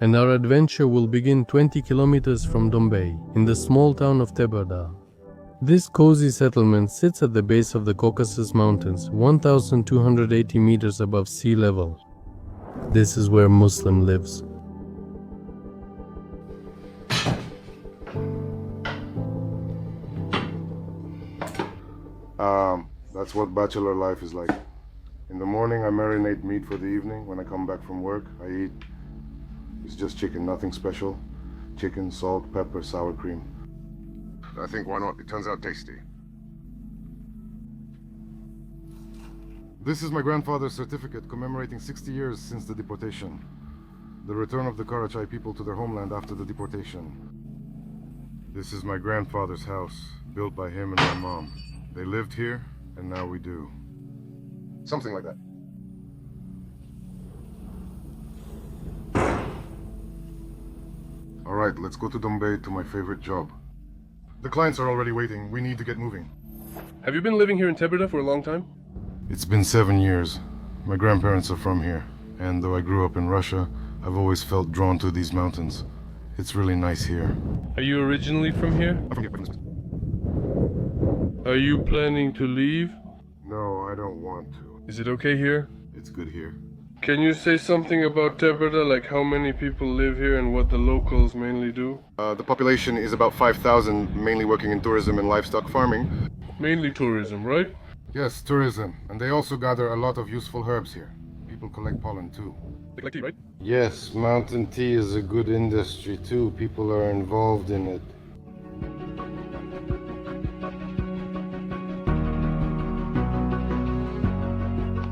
and our adventure will begin 20 kilometers from Dombay, in the small town of Teberda. This cozy settlement sits at the base of the Caucasus Mountains, 1,280 meters above sea level. This is where Muslim lives. That's what bachelor life is like. In the morning, I marinate meat for the evening. When I come back from work, I eat. It's just chicken, nothing special. Chicken, salt, pepper, sour cream. I think, why not? It turns out tasty. This is my grandfather's certificate commemorating 60 years since the deportation. The return of the Karachay people to their homeland after the deportation. This is my grandfather's house, built by him and my mom. They lived here, and now we do. Something like that. All right, let's go to Dombay to my favorite job. The clients are already waiting. We need to get moving. Have you been living here in Teberda for a long time? It's been 7 years. My grandparents are from here, and though I grew up in Russia, I've always felt drawn to these mountains. It's really nice here. Are you originally from here? I'm from here. Are you planning to leave? No, I don't want to. Is it okay here? It's good here. Can you say something about Teberda, like how many people live here and what the locals mainly do? The population is about 5,000, mainly working in tourism and livestock farming. Mainly tourism, right? Yes, tourism. And they also gather a lot of useful herbs here. People collect pollen too. They collect tea, right? Yes, mountain tea is a good industry too. People are involved in it.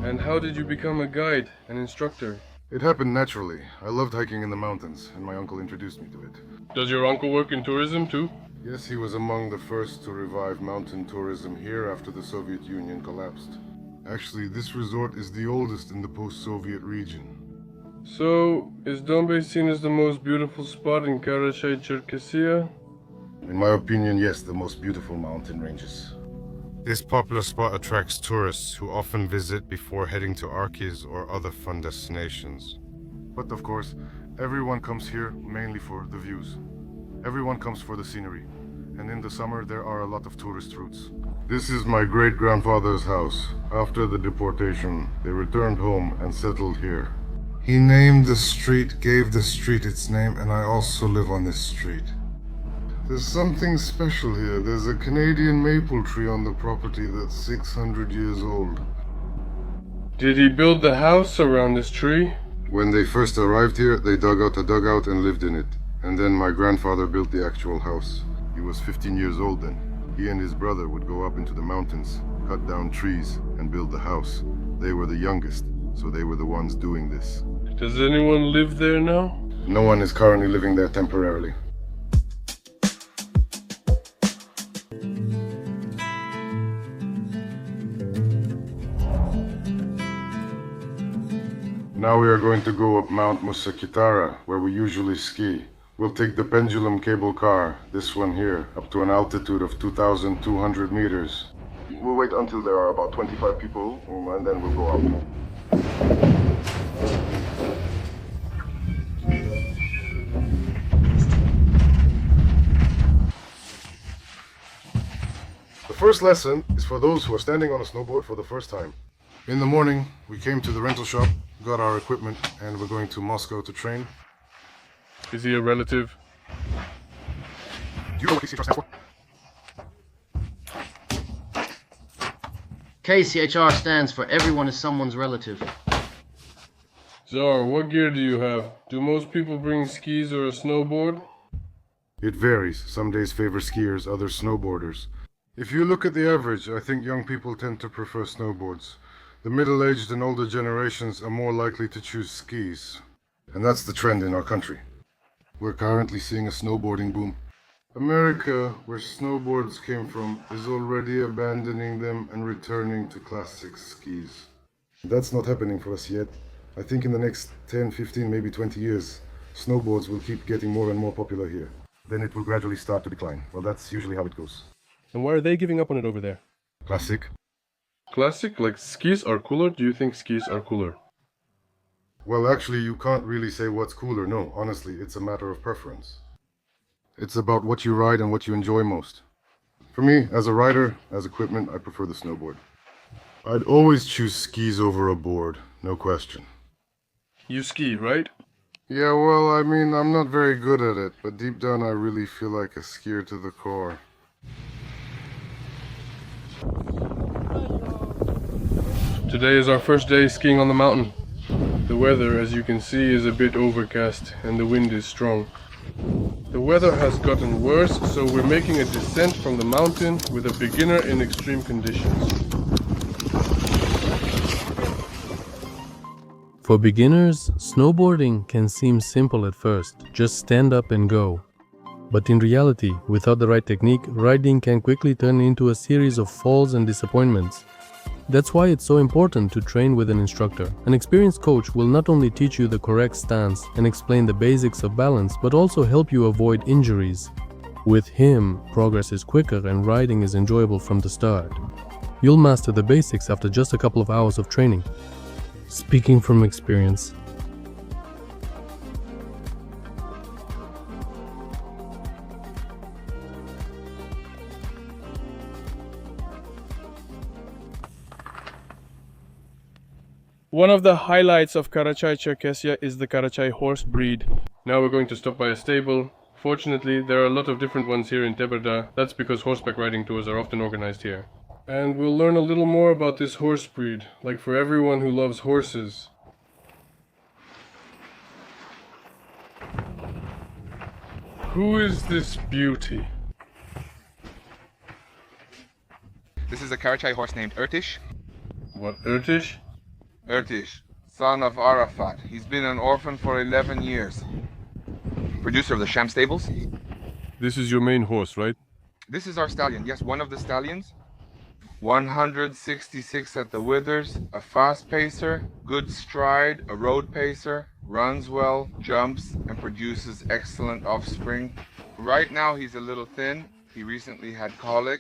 And how did you become a guide, an instructor? It happened naturally. I loved hiking in the mountains, and my uncle introduced me to it. Does your uncle work in tourism too? Yes, he was among the first to revive mountain tourism here after the Soviet Union collapsed. Actually, this resort is the oldest in the post-Soviet region. So, is Dombay seen as the most beautiful spot in Karachay, Cherkessia? In my opinion, yes, the most beautiful mountain ranges. This popular spot attracts tourists who often visit before heading to Arkiz or other fun destinations. But of course, everyone comes here mainly for the views. Everyone comes for the scenery. And in the summer, there are a lot of tourist routes. This is my great-grandfather's house. After the deportation, they returned home and settled here. He named the street, gave the street its name, and I also live on this street. There's something special here. There's a Canadian maple tree on the property that's 600 years old. Did he build the house around this tree? When they first arrived here, they dug out a dugout and lived in it. And then my grandfather built the actual house. He was 15 years old then. He and his brother would go up into the mountains, cut down trees, and build the house. They were the youngest, so they were the ones doing this. Does anyone live there now? No one is currently living there temporarily. Now we are going to go up Mount Musakitara, where we usually ski. We'll take the pendulum cable car, this one here, up to an altitude of 2,200 meters. We'll wait until there are about 25 people, and then we'll go up. The first lesson is for those who are standing on a snowboard for the first time. In the morning, we came to the rental shop, got our equipment, and we're going to Moscow to train. Is he a relative? Do you know what KCHR stands for? KCHR stands for everyone is someone's relative. Czar, what gear do you have? Do most people bring skis or a snowboard? It varies. Some days favor skiers, others snowboarders. If you look at the average, I think young people tend to prefer snowboards. The middle-aged and older generations are more likely to choose skis. And that's the trend in our country. We're currently seeing a snowboarding boom. America, where snowboards came from, is already abandoning them and returning to classic skis. That's not happening for us yet. I think in the next 10, 15, maybe 20 years, snowboards will keep getting more and more popular here. Then it will gradually start to decline. Well, that's usually how it goes. And why are they giving up on it over there? Classic. Classic? Like skis are cooler? Do you think skis are cooler? Well, actually, you can't really say what's cooler. No, honestly, it's a matter of preference. It's about what you ride and what you enjoy most. For me, as a rider, as equipment, I prefer the snowboard. I'd always choose skis over a board, no question. You ski, right? Yeah, well, I mean, I'm not very good at it, but deep down I really feel like a skier to the core. Today is our first day skiing on the mountain. The weather, as you can see, is a bit overcast and the wind is strong. The weather has gotten worse, so we're making a descent from the mountain with a beginner in extreme conditions. For beginners, snowboarding can seem simple at first, just stand up and go. But in reality, without the right technique, riding can quickly turn into a series of falls and disappointments. That's why it's so important to train with an instructor. An experienced coach will not only teach you the correct stance and explain the basics of balance, but also help you avoid injuries. With him, progress is quicker and riding is enjoyable from the start. You'll master the basics after just a couple of hours of training. Speaking from experience. One of the highlights of Karachay, Cherkessia is the Karachay horse breed. Now we're going to stop by a stable. Fortunately, there are a lot of different ones here in Teberda. That's because horseback riding tours are often organized here. And we'll learn a little more about this horse breed, like for everyone who loves horses. Who is this beauty? This is a Karachay horse named Ertish. What, Urtish? Ertish, son of Arafat. He's been an orphan for 11 years. Producer of the Sham Stables. This is your main horse, right? This is our stallion. Yes, one of the stallions. 166 at the withers, a fast pacer, good stride, a road pacer, runs well, jumps, and produces excellent offspring. Right now he's a little thin. He recently had colic.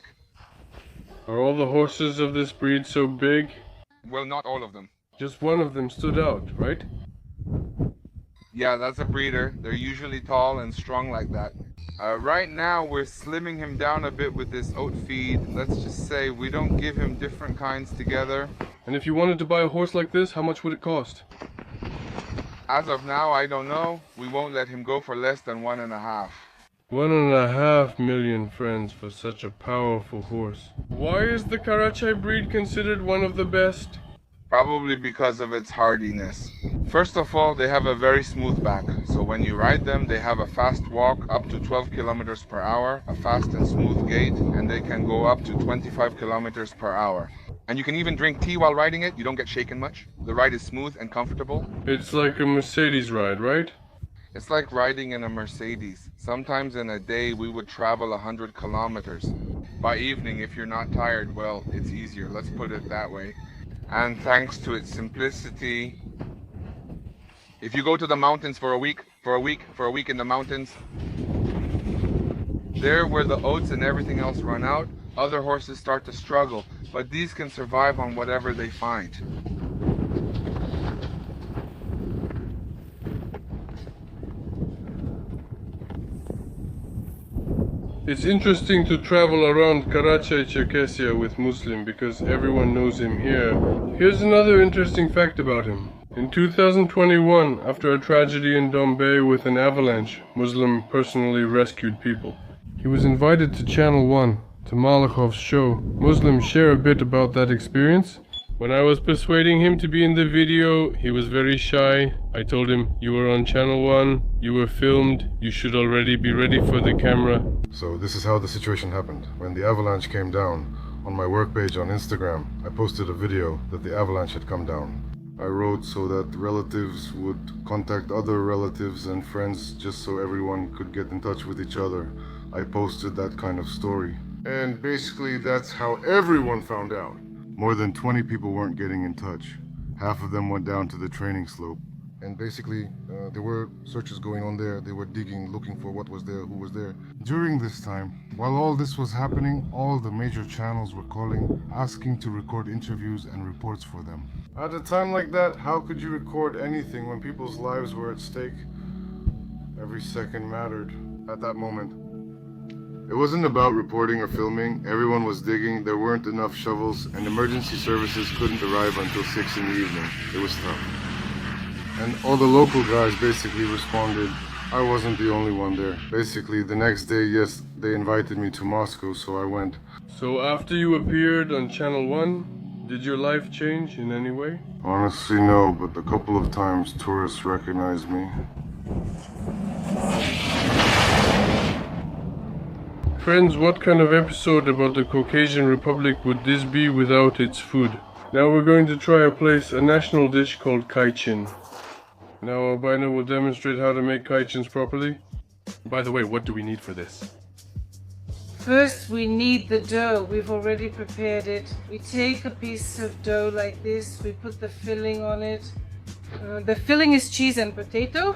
Are all the horses of this breed so big? Well, not all of them. Just one of them stood out, right? Yeah, that's a breeder. They're usually tall and strong like that. Right now, we're slimming him down a bit with this oat feed. Let's just say we don't give him different kinds together. And if you wanted to buy a horse like this, how much would it cost? As of now, I don't know. We won't let him go for less than 1.5. 1.5 million friends for such a powerful horse. Why is the Karachay breed considered one of the best? Probably because of its hardiness. First of all, they have a very smooth back, so when you ride them, they have a fast walk up to 12 kilometers per hour, a fast and smooth gait, and they can go up to 25 kilometers per hour. And you can even drink tea while riding it. You don't get shaken much. The ride is smooth and comfortable. It's like a Mercedes ride, right? It's like riding in a Mercedes. Sometimes in a day, we would travel 100 kilometers. By evening, if you're not tired, well, it's easier. Let's put it that way. And thanks to its simplicity, if you go to the mountains for a week in the mountains, there where the oats and everything else run out, other horses start to struggle, but these can survive on whatever they find. It's interesting to travel around Karachay, Cherkessia with Muslim because everyone knows him here. Here's another interesting fact about him. In 2021, after a tragedy in Dombay with an avalanche, Muslim personally rescued people. He was invited to Channel 1, to Malakhov's show. Muslim share a bit about that experience. When I was persuading him to be in the video, he was very shy. I told him, you were on Channel 1, you were filmed, you should already be ready for the camera. So this is how the situation happened. When the avalanche came down, on my work page on Instagram, I posted a video that the avalanche had come down. I wrote so that relatives would contact other relatives and friends just so everyone could get in touch with each other. I posted that kind of story. And basically that's how everyone found out. More than 20 people weren't getting in touch. Half of them went down to the training slope. And basically, there were searches going on there. They were digging, looking for what was there, who was there. During this time, while all this was happening, all the major channels were calling, asking to record interviews and reports for them. At a time like that, how could you record anything when people's lives were at stake? Every second mattered at that moment. It wasn't about reporting or filming. Everyone was digging, there weren't enough shovels, and emergency services couldn't arrive until 6 in the evening. It was tough. And all the local guys basically responded. I wasn't the only one there. Basically, the next day, yes, they invited me to Moscow, so I went. So after you appeared on Channel 1, did your life change in any way? Honestly, no, but a couple of times tourists recognized me. Friends, what kind of episode about the Caucasian Republic would this be without its food? Now we're going to try a national dish called Khychin. Now Albino will demonstrate how to make Khychins properly. By the way, what do we need for this? First, we need the dough. We've already prepared it. We take a piece of dough like this. We put the filling on it. The filling is cheese and potato,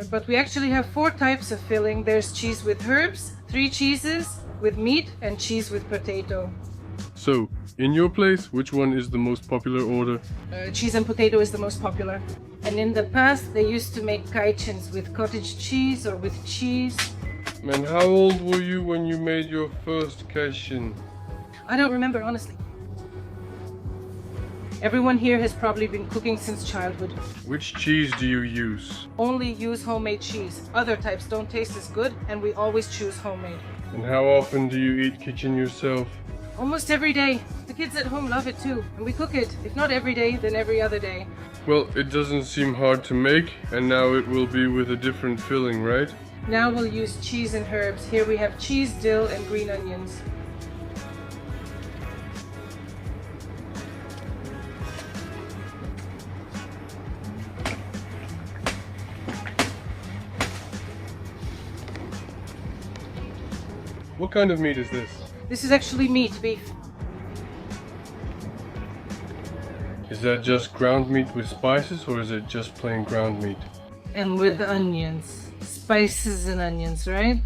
but we actually have 4 types of filling. There's cheese with herbs, 3 cheeses with meat, and cheese with potato. So, in your place, which one is the most popular order? Cheese and potato is the most popular. And in the past, they used to make Khychins with cottage cheese or with cheese. And how old were you when you made your first Khychin? I don't remember, honestly. Everyone here has probably been cooking since childhood. Which cheese do you use? Only use homemade cheese. Other types don't taste as good, and we always choose homemade. And how often do you eat Khychin yourself? Almost every day. The kids at home love it too, and we cook it. If not every day, then every other day. Well, it doesn't seem hard to make, and now it will be with a different filling, right? Now we'll use cheese and herbs. Here we have cheese, dill, and green onions. What kind of meat is this? This is actually meat, beef. Is that just ground meat with spices, or is it just plain ground meat? And with onions. Spices and onions, right?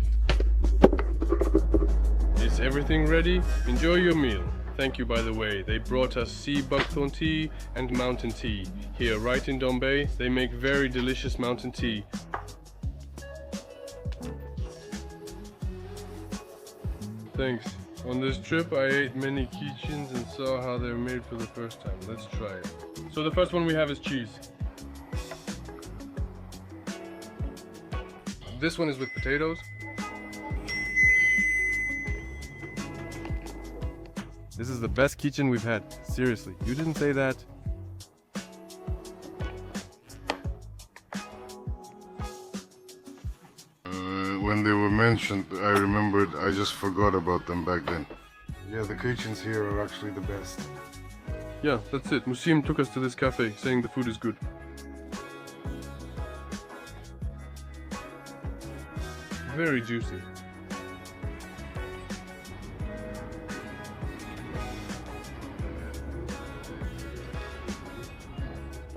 Is everything ready? Enjoy your meal. Thank you, by the way. They brought us sea buckthorn tea and mountain tea. Here, right in Dombay, they make very delicious mountain tea. Thanks. On this trip, I ate many Khychins and saw how they're made for the first time. Let's try it. So the first one we have is cheese. This one is with potatoes. This is the best Khychin we've had. Seriously, you didn't say that. When they were mentioned, I remembered I just forgot about them back then. Yeah, the Khychins here are actually the best. Yeah, that's it. Musim took us to this cafe saying the food is good. Very juicy.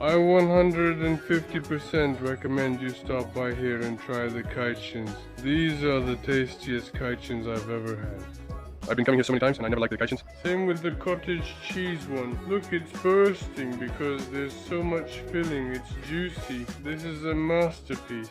I 150% recommend you stop by here and try the Khychins. These are the tastiest Khychins I've ever had. I've been coming here so many times and I never liked the Khychins. Same with the cottage cheese one. Look, it's bursting because there's so much filling. It's juicy. This is a masterpiece.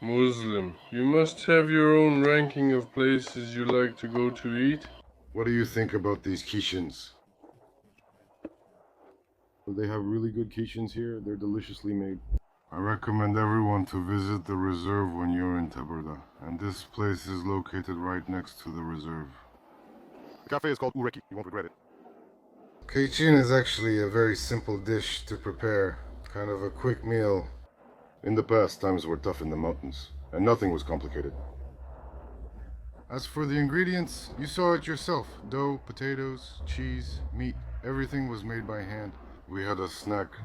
Muslim, you must have your own ranking of places you like to go to eat. What do you think about these Khychins? They have really good Khychins here. They're deliciously made. I recommend everyone to visit the reserve when you're in Teberda. And this place is located right next to the reserve. The cafe is called Ureki. You won't regret it. Khychin is actually a very simple dish to prepare. Kind of a quick meal. In the past, times were tough in the mountains, and nothing was complicated. As for the ingredients, you saw it yourself. Dough, potatoes, cheese, meat. Everything was made by hand. We had a snack.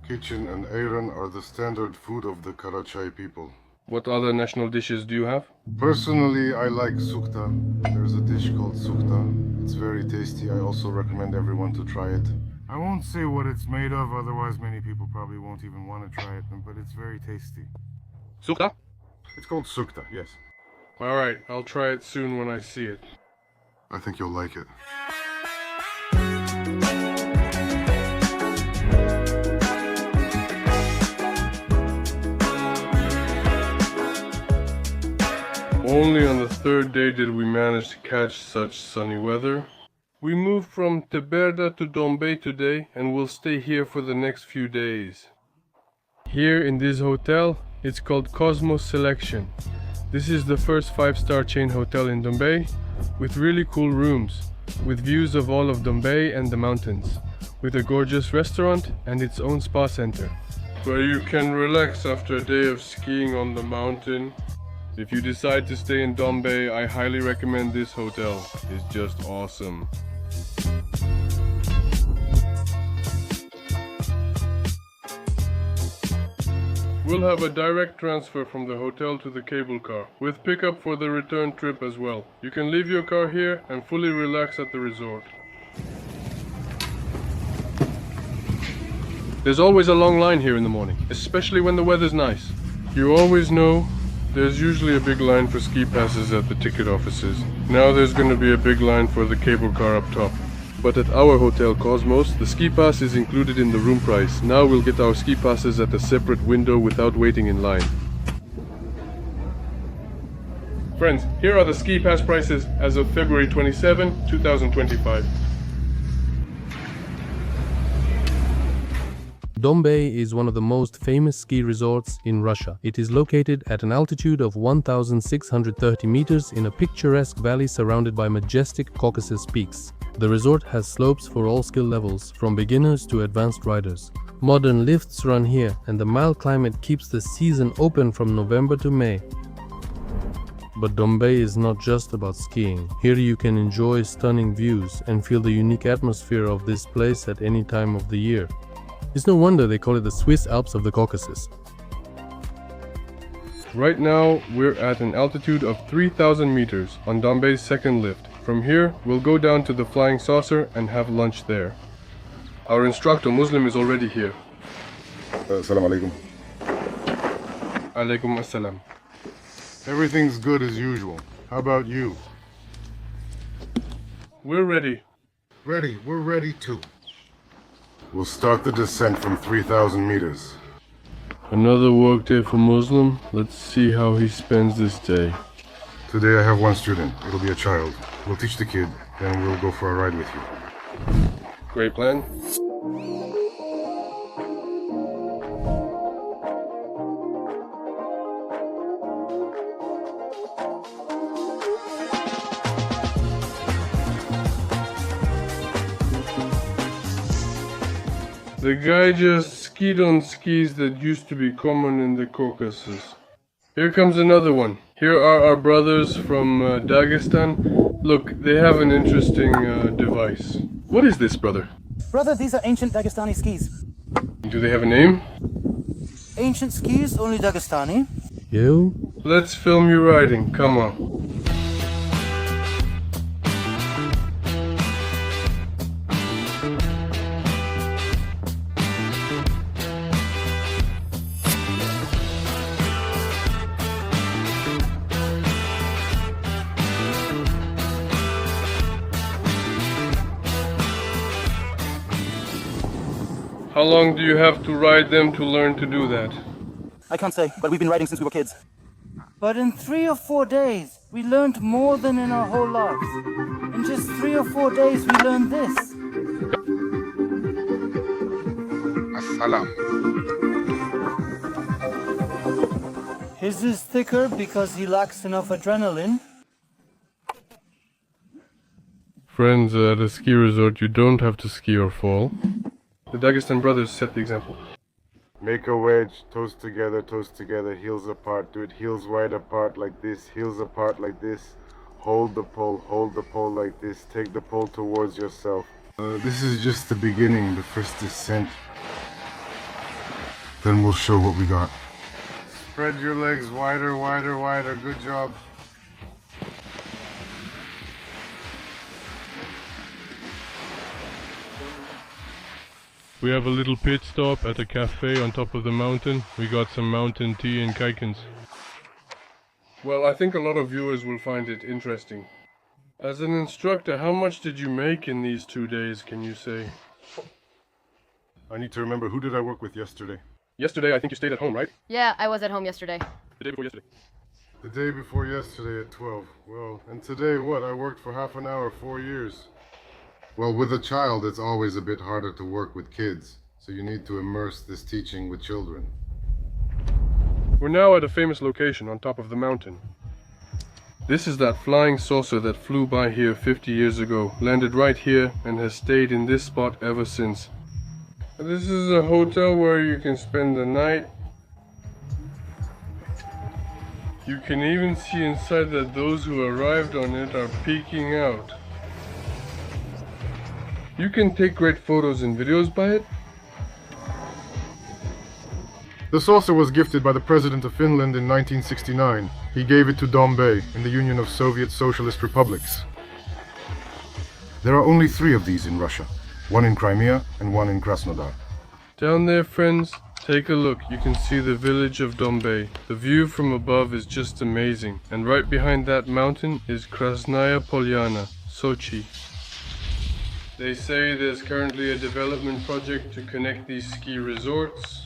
Khychin and ayran are the standard food of the Karachay people. What other national dishes do you have? Personally, I like sukta. There's a dish called sukta. It's very tasty. I also recommend everyone to try it. I won't say what it's made of, otherwise many people probably won't even want to try it, but it's very tasty. Sukta? It's called Sukta, yes. Alright, I'll try it soon when I see it. I think you'll like it. Only on the third day did we manage to catch such sunny weather. We moved from Teberda to Dombay today and will stay here for the next few days. Here in this hotel, it's called Cosmos Selection. This is the first 5-star chain hotel in Dombay, with really cool rooms, with views of all of Dombay and the mountains, with a gorgeous restaurant and its own spa center, where you can relax after a day of skiing on the mountain. If you decide to stay in Dombay, I highly recommend this hotel. It's just awesome. We'll have a direct transfer from the hotel to the cable car, with pickup for the return trip as well. You can leave your car here and fully relax at the resort. There's always a long line here in the morning, especially when the weather's nice. You always know there's usually a big line for ski passes at the ticket offices. Now there's going to be a big line for the cable car up top. But at our hotel Cosmos, the ski pass is included in the room price. Now we'll get our ski passes at a separate window without waiting in line. Friends, here are the ski pass prices as of February 27, 2025. Dombay is one of the most famous ski resorts in Russia. It is located at an altitude of 1,630 meters in a picturesque valley surrounded by majestic Caucasus peaks. The resort has slopes for all skill levels, from beginners to advanced riders. Modern lifts run here, and the mild climate keeps the season open from November to May. But Dombay is not just about skiing. Here you can enjoy stunning views and feel the unique atmosphere of this place at any time of the year. It's no wonder they call it the Swiss Alps of the Caucasus. Right now, we're at an altitude of 3,000 meters on Dombay's second lift. From here, we'll go down to the Flying Saucer and have lunch there. Our instructor, Muslim, is already here. Assalamu alaikum. Alaikum assalam. Everything's good as usual. How about you? We're ready. Ready. We're ready too. We'll start the descent from 3,000 meters. Another work day for Muslim. Let's see how he spends this day. Today I have one student. It'll be a child. We'll teach the kid, then we'll go for a ride with you. Great plan. The guy just skied on skis that used to be common in the Caucasus. Here comes another one. Here are our brothers from Dagestan. Look, they have an interesting device. What is this, brother? Brother, these are ancient Dagestani skis. Do they have a name? Ancient skis, only Dagestani. You? Let's film you riding. Come on. How long do you have to ride them to learn to do that? I can't say, but we've been riding since we were kids. But in 3 or 4 days, we learned more than in our whole lives. In just 3 or 4 days, we learned this. Assalam. His is thicker because he lacks enough adrenaline. Friends, at a ski resort, you don't have to ski or fall. The Dagestan brothers set the example. Make a wedge, toes together, heels apart. Do it heels wide apart like this, heels apart like this. Hold the pole like this. Take the pole towards yourself. This is just the beginning, the first descent. Then we'll show what we got. Spread your legs wider, wider, wider. Good job. We have a little pit stop at a cafe on top of the mountain. We got some mountain tea and Khychins. Well, I think a lot of viewers will find it interesting. As an instructor, how much did you make in these 2 days, can you say? I need to remember, who did I work with yesterday? Yesterday, I think you stayed at home, right? Yeah, I was at home yesterday. The day before yesterday. The day before yesterday at 12. Well, and today what? I worked for half an hour, 4 years. Well, with a child, it's always a bit harder to work with kids. So you need to immerse this teaching with children. We're now at a famous location on top of the mountain. This is that flying saucer that flew by here 50 years ago, landed right here, and has stayed in this spot ever since. This is a hotel where you can spend the night. You can even see inside that those who arrived on it are peeking out. You can take great photos and videos by it. The saucer was gifted by the President of Finland in 1969. He gave it to Dombay in the Union of Soviet Socialist Republics. There are only 3 of these in Russia. 1 in Crimea and 1 in Krasnodar. Down there, friends, take a look. You can see the village of Dombay. The view from above is just amazing. And right behind that mountain is Krasnaya Polyana, Sochi. They say there's currently a development project to connect these ski resorts.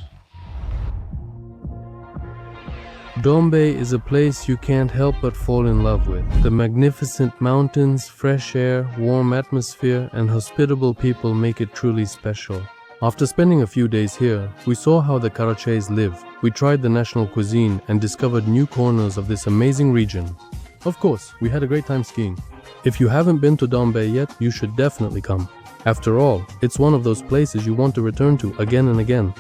Dombay is a place you can't help but fall in love with. The magnificent mountains, fresh air, warm atmosphere, and hospitable people make it truly special. After spending a few days here, we saw how the Karachays live. We tried the national cuisine and discovered new corners of this amazing region. Of course, we had a great time skiing. If you haven't been to Dombay yet, you should definitely come. After all, it's one of those places you want to return to again and again.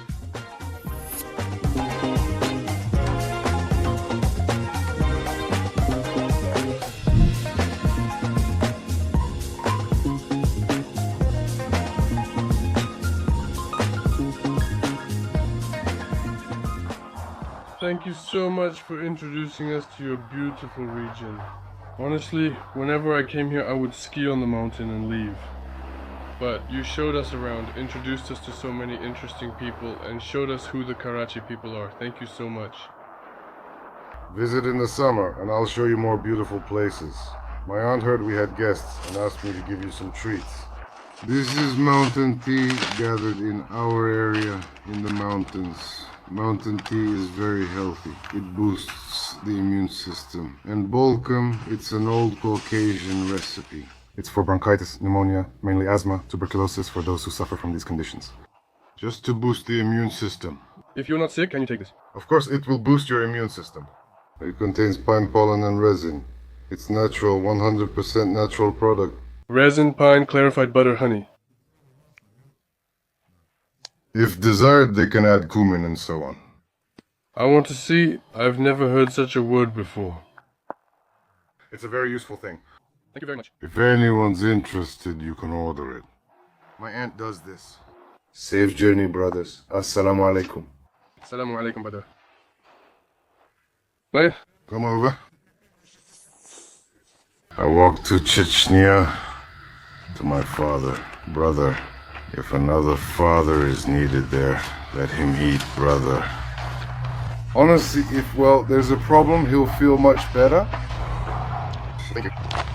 Thank you so much for introducing us to your beautiful region. Honestly, whenever I came here, I would ski on the mountain and leave. But you showed us around, introduced us to so many interesting people, and showed us who the Karachay people are. Thank you so much. Visit in the summer and I'll show you more beautiful places. My aunt heard we had guests and asked me to give you some treats. This is mountain tea gathered in our area in the mountains. Mountain tea is very healthy. It boosts the immune system. And Bolcom, it's an old Caucasian recipe. It's for bronchitis, pneumonia, mainly asthma, tuberculosis for those who suffer from these conditions. Just to boost the immune system. If you're not sick, can you take this? Of course, it will boost your immune system. It contains pine pollen and resin. It's natural, 100% natural product. Resin, pine, clarified butter, honey. If desired, they can add cumin and so on. I want to see. I've never heard such a word before. It's a very useful thing. Thank you very much. If anyone's interested, you can order it. My aunt does this. Safe journey, brothers. Assalamu alaikum. Assalamu alaikum, brother. Bye. Come over. I walked to Chechnya to my father. Brother, if another father is needed there, let him eat, brother. Honestly, if, well, there's a problem, he'll feel much better. Thank you.